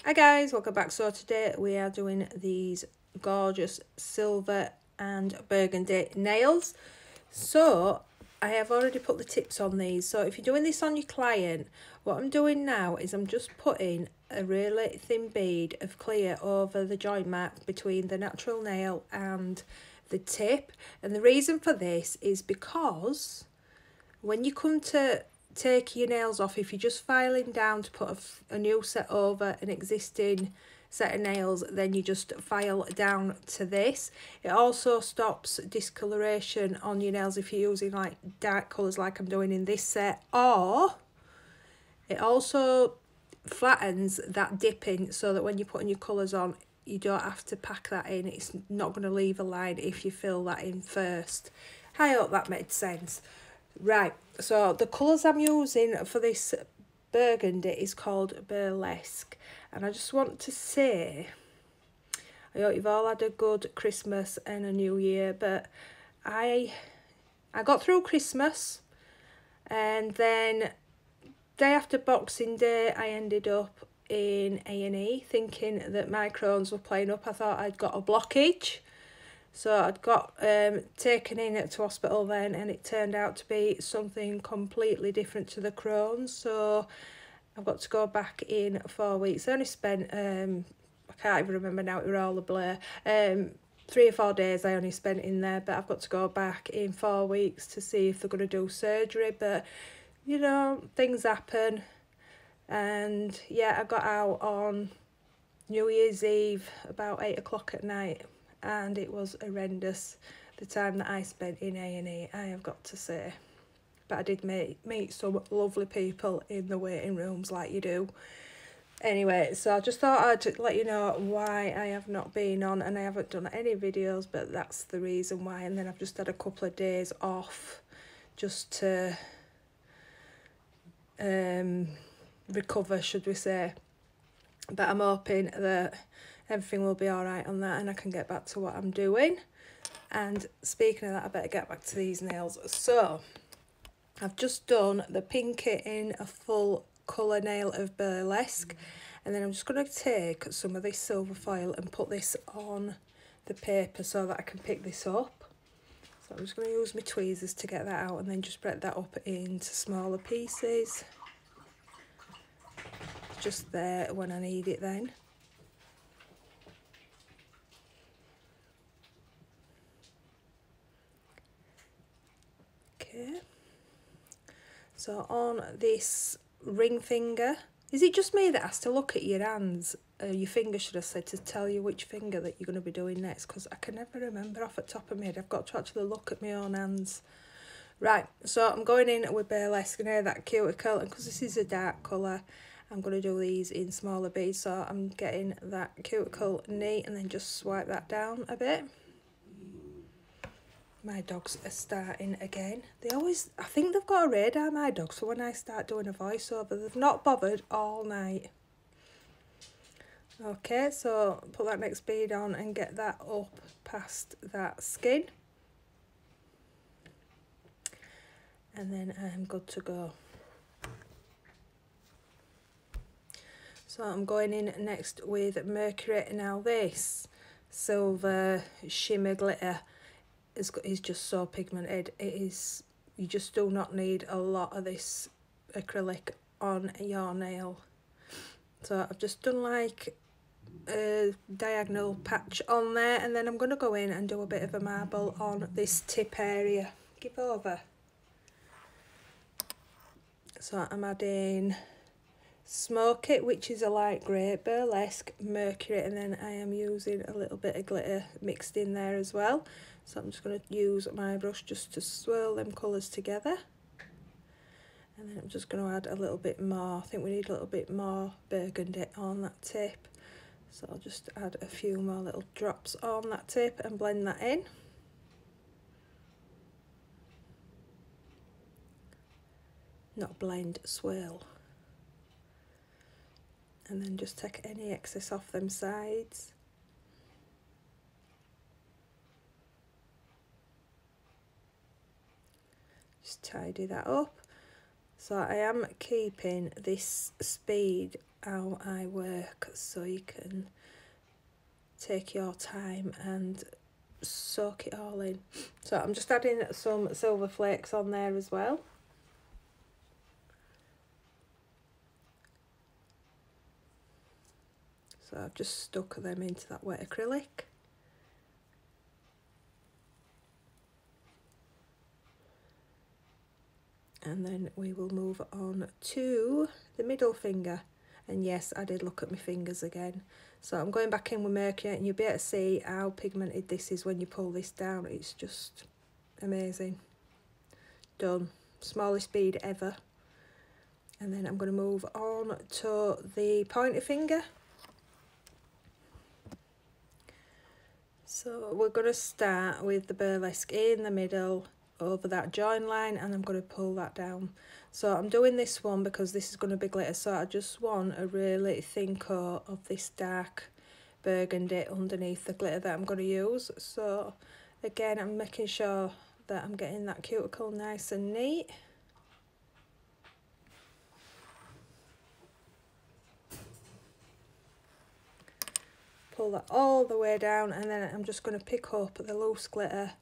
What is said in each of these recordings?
Hi guys, welcome back. So today we are doing these gorgeous silver and burgundy nails. So I have already put the tips on these. So if you're doing this on your client, what I'm doing now is I'm just putting a really thin bead of clear over the joint mark between the natural nail and the tip. And the reason for this is because when you come to take your nails off, if you're just filing down to put a new set over an existing set of nails, then you just file down to this. It also stops discoloration on your nails if you're using like dark colours like I'm doing in this set, or it also flattens that dipping so that when you're putting your colours on, you don't have to pack that in. It's not going to leave a line if you fill that in first. I hope that made sense. Right, so the colours I'm using for this burgundy is called Burlesque, and I just want to say I hope you've all had a good Christmas and a New Year. But I got through Christmas, and then day after Boxing Day I ended up in A&E thinking that my Crohn's were playing up. I thought I'd got a blockage. So I'd got taken in to hospital then, and it turned out to be something completely different to the Crohn's. So I've got to go back in 4 weeks. I only spent, I can't even remember now, it were all a blur. 3 or 4 days I only spent in there, but I've got to go back in 4 weeks to see if they're going to do surgery. But, you know, things happen. And yeah, I got out on New Year's Eve about 8 o'clock at night. And it was horrendous, the time that I spent in A&E, I have got to say. But I did meet some lovely people in the waiting rooms, like you do. Anyway, so I just thought I'd let you know why I have not been on, and I haven't done any videos, but that's the reason why. And then I've just had a couple of days off just to recover, should we say. But I'm hoping that everything will be all right on that, and I can get back to what I'm doing. And speaking of that, I better get back to these nails. So I've just done the pinky in a full colour nail of Burlesque, and then I'm just going to take some of this silver foil and put this on the paper so that I can pick this up. So I'm just going to use my tweezers to get that out, and then just break that up into smaller pieces. Just there when I need it then. Okay, so on this ring finger, is it just me that has to look at your hands, your finger should have said, to tell you which finger that you're going to be doing next? Because I can never remember off the top of my head. I've got to actually look at my own hands. Right, so I'm going in with Burlesque near that cuticle, and because this is a dark colour, I'm going to do these in smaller beads. So I'm getting that cuticle neat and then just swipe that down a bit. My dogs are starting again. They always, I think they've got a radar, my dogs, so when I start doing a voiceover, they've not bothered all night. Okay, so put that next bead on and get that up past that skin. And then I'm good to go. So I'm going in next with Mercury. Now this silver shimmer glitter is just so pigmented. It is, you just do not need a lot of this acrylic on your nail. So I've just done like a diagonal patch on there, and then I'm going to go in and do a bit of a marble on this tip area. Give over. So I'm adding Smoke It, which is a light grey, Burlesque, Mercury, and then I am using a little bit of glitter mixed in there as well. So I'm just going to use my brush just to swirl them colours together. And then I'm just going to add a little bit more. I think we need a little bit more burgundy on that tip. So I'll just add a few more little drops on that tip and blend that in. Not blend, swirl. And then just take any excess off them sides. Just tidy that up. So I am keeping this speed how I work, so you can take your time and soak it all in. So I'm just adding some silver flakes on there as well. So I've just stuck them into that wet acrylic. And then we will move on to the middle finger. And yes, I did look at my fingers again. So I'm going back in with mercury, and you'll be able to see how pigmented this is when you pull this down. It's just amazing. Done. Smallest bead ever. And then I'm going to move on to the pointer finger. So we're going to start with the burlesque in the middle over that join line, and I'm going to pull that down. So I'm doing this one because this is going to be glitter, so I just want a really thin coat of this dark burgundy underneath the glitter that I'm going to use. So again, I'm making sure that I'm getting that cuticle nice and neat. Pull that all the way down, and then I'm just going to pick up the loose glitter,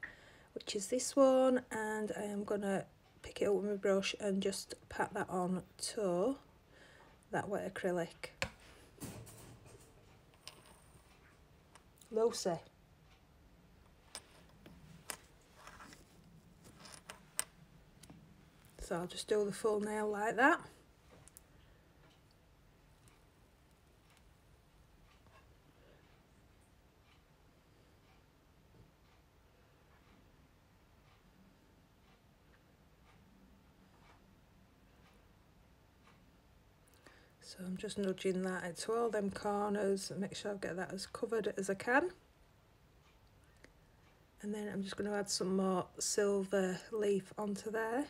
which is this one, and I am going to pick it up with my brush and just pat that on to that wet acrylic. Lucy. So I'll just do the full nail like that. So I'm just nudging that into all them corners and make sure I get that as covered as I can. And then I'm just going to add some more silver leaf onto there.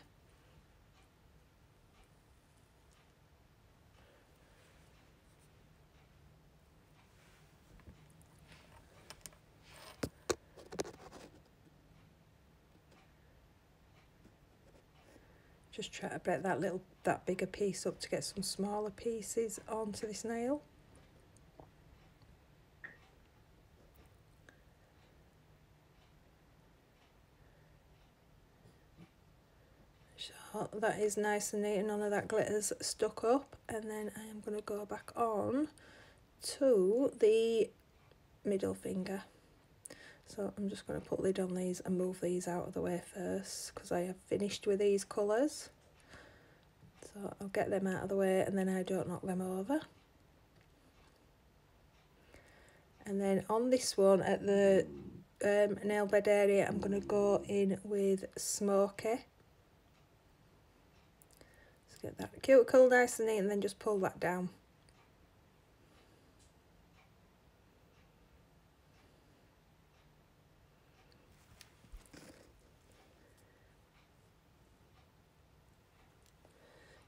Just try to break that bigger piece up to get some smaller pieces onto this nail. So that is nice and neat and none of that glitter's stuck up. And then I am going to go back on to the middle finger. So I'm just going to put lid on these and move these out of the way first, because I have finished with these colours. So I'll get them out of the way and then I don't knock them over. And then on this one at the nail bed area, I'm going to go in with Smoky. Just get that cuticle nice and neat and then just pull that down.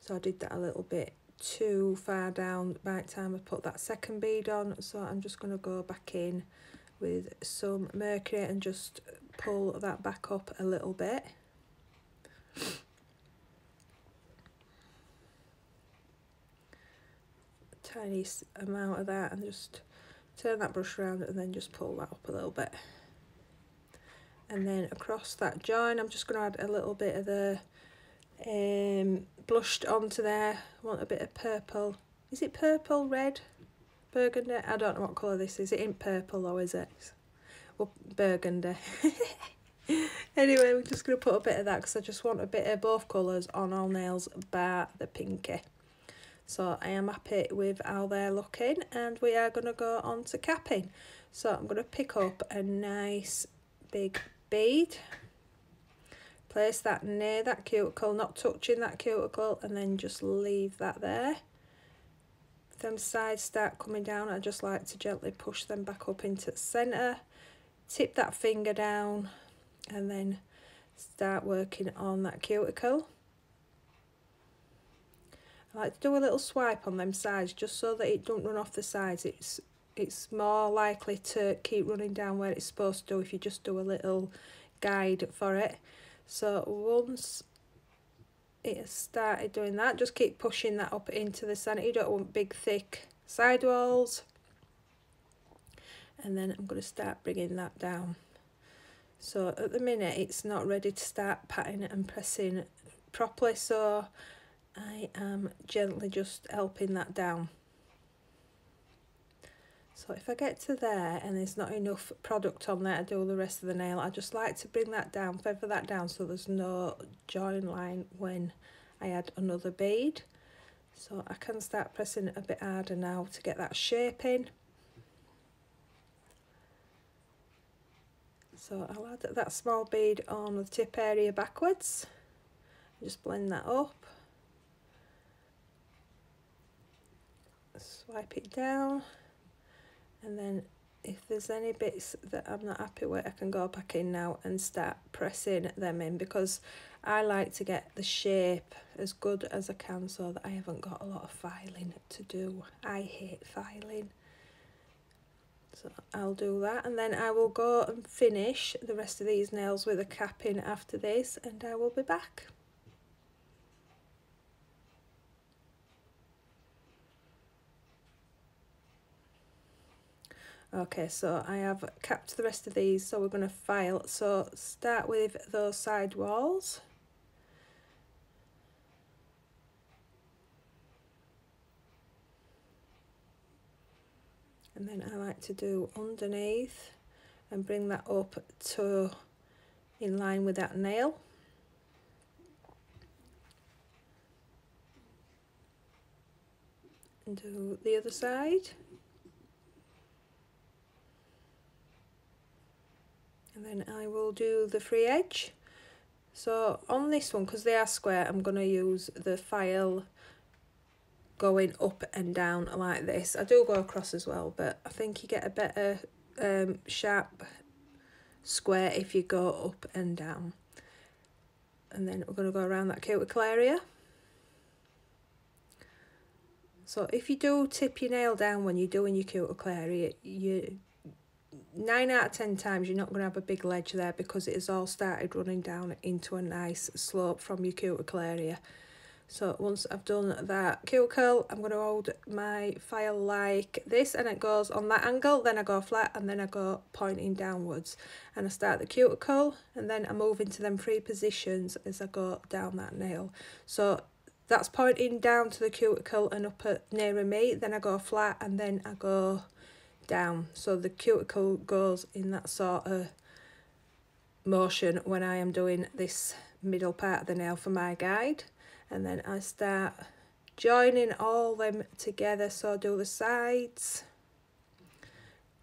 So I did that a little bit too far down by the time I put that second bead on, so I'm just going to go back in with some mercury and just pull that back up a little bit. Tiny amount of that, and just turn that brush around and then just pull that up a little bit. And then across that join, I'm just going to add a little bit of the blushed onto there. I want a bit of purple. Is it purple, red, burgundy? I don't know what colour this is. It ain't purple though, is it? Well, burgundy. Anyway, we're just going to put a bit of that because I just want a bit of both colours on all nails bar the pinky. So I am happy with how they're looking, and we are going to go on to capping. So I'm going to pick up a nice big bead, place that near that cuticle, not touching that cuticle, and then just leave that there. If them sides start coming down, I just like to gently push them back up into the centre, tip that finger down, and then start working on that cuticle. I like to do a little swipe on them sides just so that it don't run off the sides. It's more likely to keep running down where it's supposed to if you just do a little guide for it. So once it has started doing that, just keep pushing that up into the centre. You don't want big thick sidewalls. And then I'm going to start bringing that down. So at the minute it's not ready to start patting and pressing properly, so I am gently just helping that down. So if I get to there and there's not enough product on there to do the rest of the nail, I just like to bring that down, feather that down, so there's no join line when I add another bead. So I can start pressing a bit harder now to get that shape in. So I'll add that small bead on the tip area backwards, just blend that up, swipe it down, and then if there's any bits that I'm not happy with, I can go back in now and start pressing them in, because I like to get the shape as good as I can so that I haven't got a lot of filing to do. I hate filing. So I'll do that, and then I will go and finish the rest of these nails with a capping after this, and I will be back. Okay, so I have capped the rest of these, so we're going to file. So start with those side walls. And then I like to do underneath and bring that up to in line with that nail. And do the other side. And then I will do the free edge. So on this one, because they are square, I'm going to use the file going up and down like this. I do go across as well, but I think you get a better sharp square if you go up and down. And then we're going to go around that cuticle area. So if you do tip your nail down when you're doing your cuticle area, 9 out of 10 times you're not going to have a big ledge there, because it has all started running down into a nice slope from your cuticle area. So once I've done that cuticle, I'm going to hold my file like this, and it goes on that angle, then I go flat, and then I go pointing downwards. And I start the cuticle, and then I move into them 3 positions as I go down that nail. So that's pointing down to the cuticle and up at nearer me, then I go flat, and then I go down. So the cuticle goes in that sort of motion when I am doing this middle part of the nail for my guide. And then I start joining all them together, so do the sides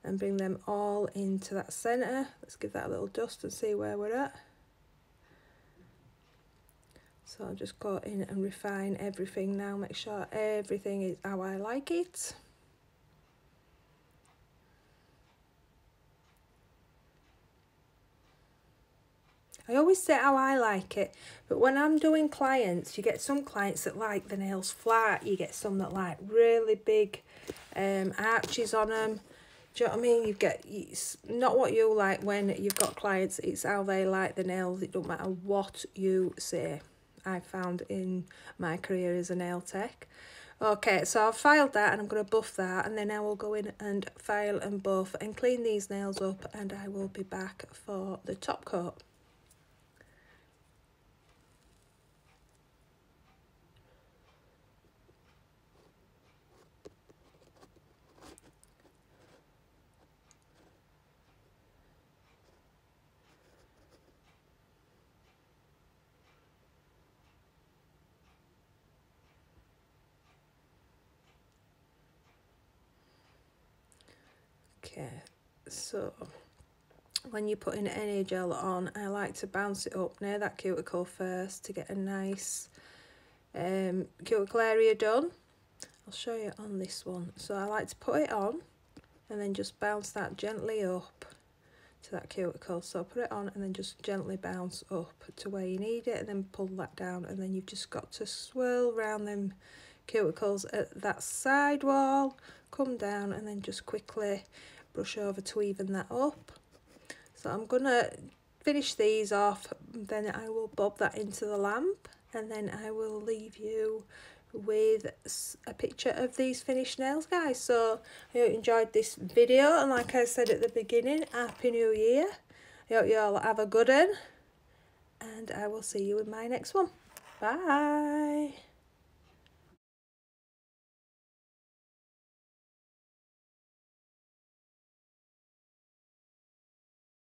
and bring them all into that centre. Let's give that a little dust and see where we're at. So I'll just go in and refine everything now, make sure everything is how I like it. I always say how I like it, but when I'm doing clients, you get some clients that like the nails flat, you get some that like really big arches on them. Do you know what I mean? It's not what you like when you've got clients, it's how they like the nails. It don't matter what you say, I found in my career as a nail tech. Okay, so I've filed that and I'm going to buff that, and then I will go in and file and buff and clean these nails up, and I will be back for the top coat. Okay, so when you're putting any gel on, I like to bounce it up near that cuticle first to get a nice cuticle area done. I'll show you on this one. So I like to put it on and then just bounce that gently up to that cuticle. So put it on and then just gently bounce up to where you need it, and then pull that down, and then you've just got to swirl around them cuticles at that side wall, come down, and then just quickly brush over to even that up. So I'm gonna finish these off, then I will bob that into the lamp, and then I will leave you with a picture of these finished nails, guys. So I hope you enjoyed this video, and like I said at the beginning, Happy New Year. I hope you all have a good one, and I will see you in my next one. Bye.